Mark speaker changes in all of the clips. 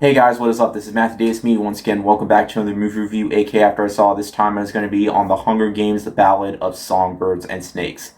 Speaker 1: Hey guys, what is up? This is Matthew Davis, me once again. Welcome back to another movie review, aka after I saw this time is going to be on The Hunger Games, The Ballad of Songbirds and Snakes.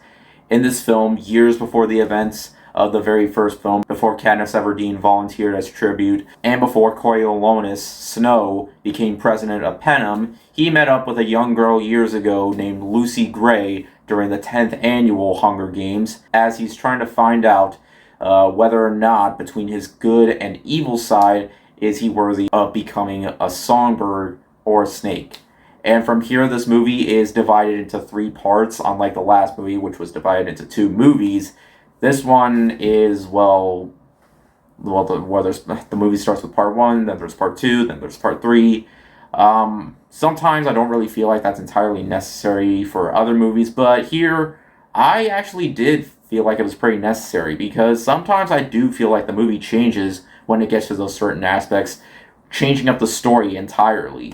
Speaker 1: In this film, years before the events of the very first film, before Katniss Everdeen volunteered as tribute, and before Coriolanus Snow became president of Panem, he met up with a young girl years ago named Lucy Gray during the 10th annual Hunger Games, as he's trying to find out whether or not, between his good and evil side, is he worthy of becoming a songbird or a snake. And from here, this movie is divided into three parts, unlike the last movie, which was divided into two movies. This one is, the movie starts with part one, then there's part two, then there's part three. Sometimes I don't really feel like that's entirely necessary for other movies, but here, I actually did feel like it was pretty necessary, because sometimes I do feel like the movie changes when it gets to those certain aspects, changing up the story entirely.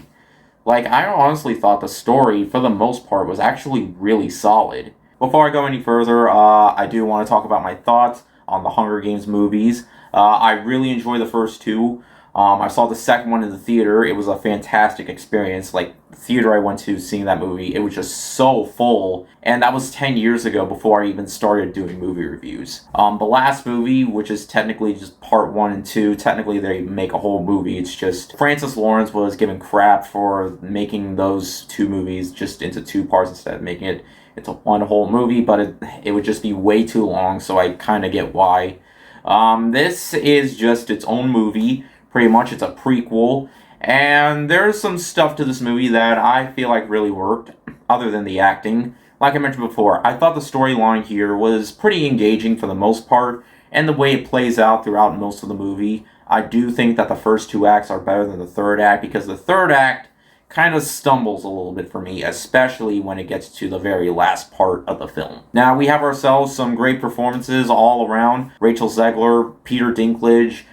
Speaker 1: Like, I honestly thought the story, for the most part, was actually really solid. Before I go any further, I do want to talk about my thoughts on the Hunger Games movies. I really enjoyed the first two. I saw the second one in the theater. It was a fantastic experience. Like, the theater I went to seeing that movie, it was just so full. And that was 10 years ago before I even started doing movie reviews. The last movie, which is technically just part one and two, technically they make a whole movie. It's just Francis Lawrence was given crap for making those two movies just into two parts instead of making it into one whole movie, but it would just be way too long, so I kind of get why. This is just its own movie. Pretty much, it's a prequel, and there's some stuff to this movie that I feel like really worked, other than the acting. Like I mentioned before, I thought the storyline here was pretty engaging for the most part, and the way it plays out throughout most of the movie. I do think that the first two acts are better than the third act, because the third act kind of stumbles a little bit for me, especially when it gets to the very last part of the film. Now, we have ourselves some great performances all around. Rachel Zegler, Peter Dinklage.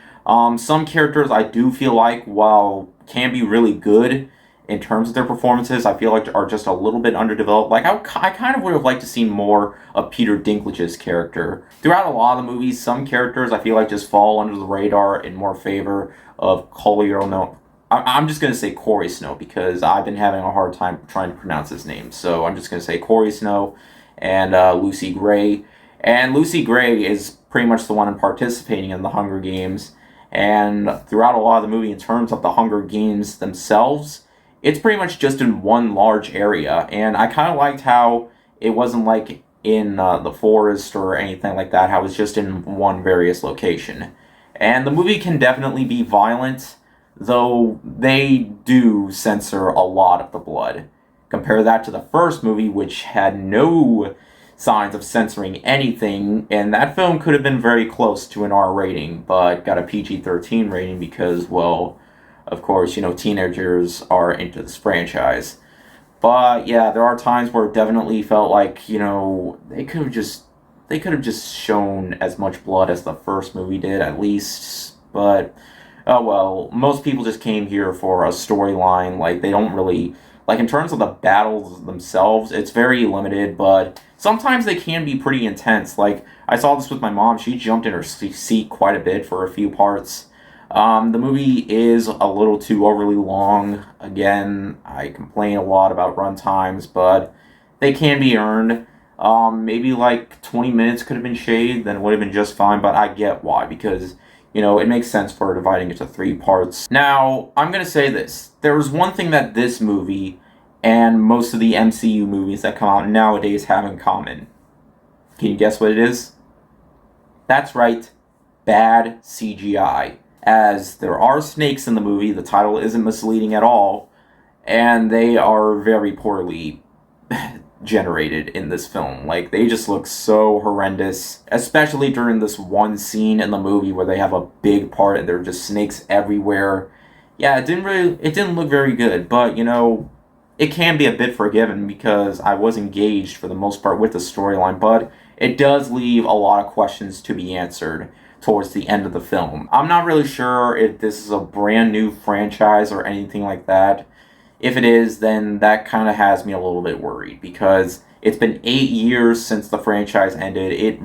Speaker 1: Some characters I do feel like, while can be really good in terms of their performances, I feel like are just a little bit underdeveloped. Like, I kind of would have liked to see more of Peter Dinklage's character. Throughout a lot of the movies, some characters I feel like just fall under the radar in more favor of I'm just going to say Corey Snow, because I've been having a hard time trying to pronounce his name. So I'm just going to say Corey Snow and Lucy Gray. And Lucy Gray is pretty much the one participating in the Hunger Games. And throughout a lot of the movie, in terms of the Hunger Games themselves, it's pretty much just in one large area. And I kind of liked how it wasn't like in the forest or anything like that, how it was just in one various location. And the movie can definitely be violent, though they do censor a lot of the blood. Compare that to the first movie, which had no signs of censoring anything, and that film could have been very close to an R rating, but got a PG-13 rating because, well, of course, teenagers are into this franchise. But yeah, there are times where it definitely felt like, they could have just shown as much blood as the first movie did, at least. But oh well, most people just came here for a storyline. Like, they don't really, like, in terms of the battles themselves, it's very limited, but sometimes they can be pretty intense. Like, I saw this with my mom. She jumped in her seat quite a bit for a few parts. The movie is a little too overly long. Again, I complain a lot about run times, but they can be earned. Maybe like 20 minutes could have been shaved, then it would have been just fine, but I get why, because it makes sense for dividing it to three parts. Now, I'm going to say this. There was one thing that this movie and most of the MCU movies that come out nowadays have in common. Can you guess what it is? That's right, bad CGI. As there are snakes in the movie, the title isn't misleading at all, and they are very poorly generated in this film. Like, they just look so horrendous, especially during this one scene in the movie where they have a big part and there are just snakes everywhere. Yeah, it didn't look very good, but it can be a bit forgiven because I was engaged for the most part with the storyline, but it does leave a lot of questions to be answered towards the end of the film. I'm not really sure if this is a brand new franchise or anything like that. If it is, then that kind of has me a little bit worried, because it's been 8 years since the franchise ended.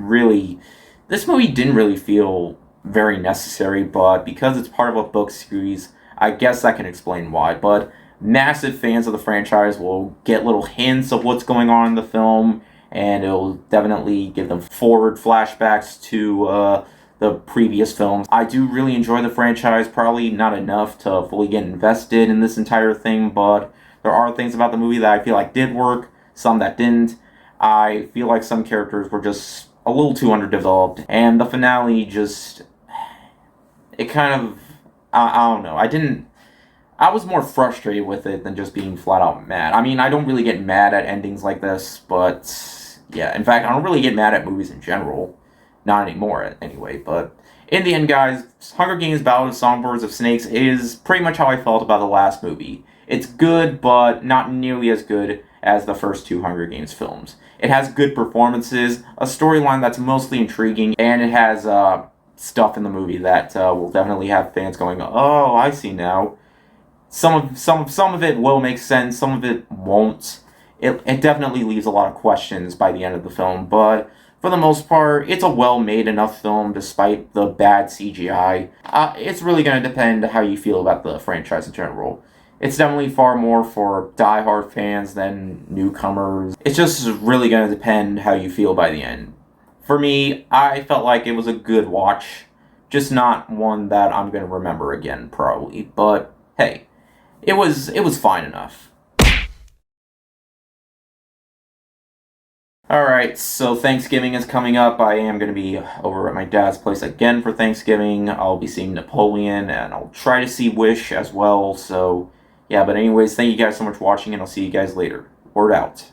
Speaker 1: This movie didn't really feel very necessary, but because it's part of a book series, I guess that can explain why. But massive fans of the franchise will get little hints of what's going on in the film, and it'll definitely give them forward flashbacks to the previous films. I do really enjoy the franchise, probably not enough to fully get invested in this entire thing, but there are things about the movie that I feel like did work, some that didn't. I feel like some characters were just a little too underdeveloped, and the finale just, it kind of, I don't know. I was more frustrated with it than just being flat out mad. I mean, I don't really get mad at endings like this, but yeah, in fact, I don't really get mad at movies in general. Not anymore, anyway, but in the end, guys, Hunger Games Ballad of Songbirds of Snakes is pretty much how I felt about the last movie. It's good, but not nearly as good as the first two Hunger Games films. It has good performances, a storyline that's mostly intriguing, and it has stuff in the movie that will definitely have fans going, "Oh, I see now." Some of it will make sense, some of it won't. It definitely leaves a lot of questions by the end of the film, but for the most part, it's a well-made enough film despite the bad CGI. It's really going to depend how you feel about the franchise in general. It's definitely far more for die-hard fans than newcomers. It's just really going to depend how you feel by the end. For me, I felt like it was a good watch, just not one that I'm going to remember again, probably. But hey, it was fine enough. Alright, so Thanksgiving is coming up. I am going to be over at my dad's place again for Thanksgiving. I'll be seeing Napoleon, and I'll try to see Wish as well. So, yeah, but anyways, thank you guys so much for watching, and I'll see you guys later. Word out.